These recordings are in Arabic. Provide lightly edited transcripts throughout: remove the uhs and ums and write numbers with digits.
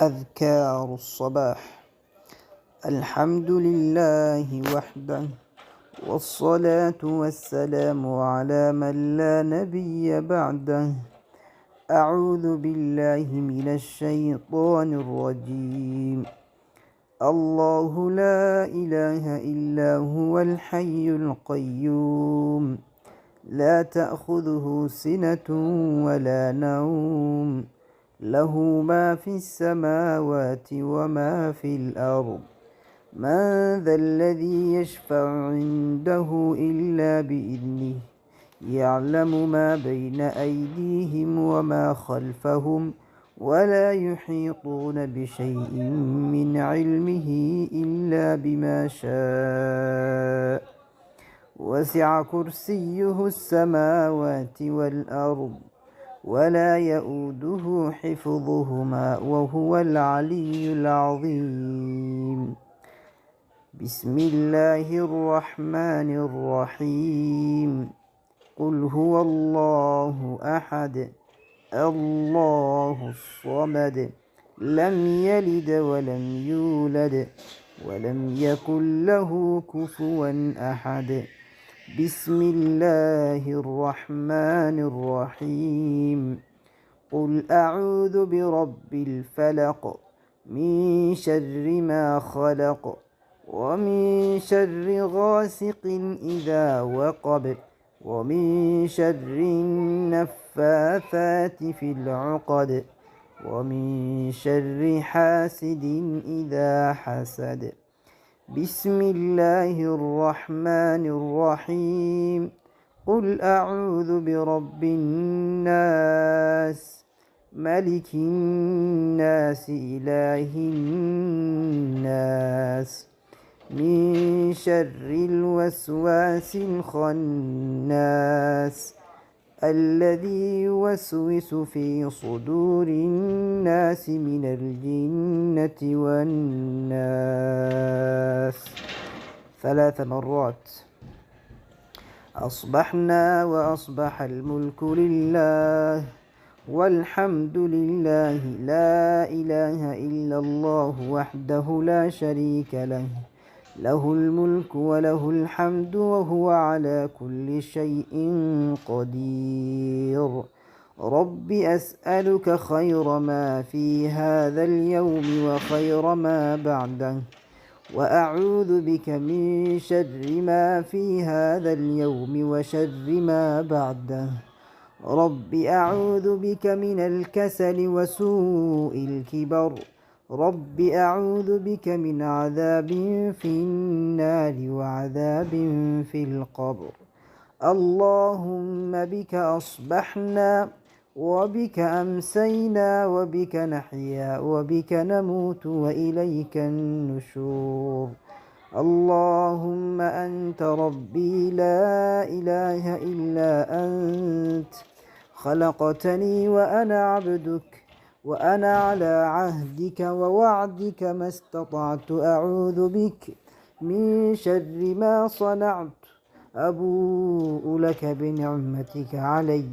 أذكار الصباح. الحمد لله وحده، والصلاة والسلام على من لا نبي بعده. أعوذ بالله من الشيطان الرجيم. الله لا إله إلا هو الحي القيوم، لا تأخذه سنة ولا نوم، له ما في السماوات وما في الأرض. من ذا الذي يشفع عنده إلا بإذنه، يعلم ما بين أيديهم وما خلفهم، ولا يحيطون بشيء من علمه إلا بما شاء. وسع كرسيه السماوات والأرض، ولا يؤوده حفظهما، وهو العلي العظيم. بسم الله الرحمن الرحيم. قل هو الله أحد، الله الصمد، لم يلد ولم يولد، ولم يكن له كفوا أحد. بسم الله الرحمن الرحيم. قل أعوذ برب الفلق، من شر ما خلق، ومن شر غاسق إذا وقب، ومن شر النفاثات في العقد، ومن شر حاسد إذا حسد. بسم الله الرحمن الرحيم. قل أعوذ برب الناس، ملك الناس، إله الناس، من شر الوسواس الخناس، الذي يوسوس في صدور الناس من الجنة والناس. 3 مرات. أصبحنا وأصبح الملك لله، والحمد لله، لا إله إلا الله وحده لا شريك له، له الملك وله الحمد وهو على كل شيء قدير. رب أسألك خير ما في هذا اليوم وخير ما بعده، وأعوذ بك من شر ما في هذا اليوم وشر ما بعده. رب أعوذ بك من الكسل وسوء الكبر. رب أعوذ بك من عذاب في النار وعذاب في القبر. اللهم بك أصبحنا، وبك أمسينا، وبك نحيا، وبك نموت، وإليك النشور. اللهم أنت ربي، لا إله إلا أنت، خلقتني وأنا عبدك، وأنا على عهدك ووعدك ما استطعت. أعوذ بك من شر ما صنعت. أبوء لك بنعمتك علي،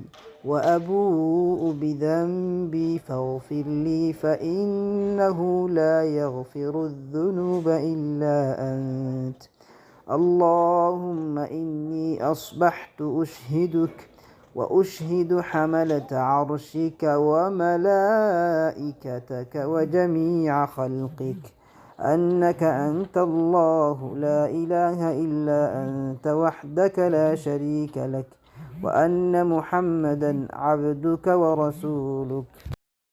وأبوء بذنبي، فاغفر لي، فإنه لا يغفر الذنوب إلا أنت. اللهم إني أصبحت أشهدك وأشهد حملة عرشك وملائكتك وجميع خلقك أنك أنت الله، لا إله إلا أنت وحدك لا شريك لك، وأن محمدا عبدك ورسولك.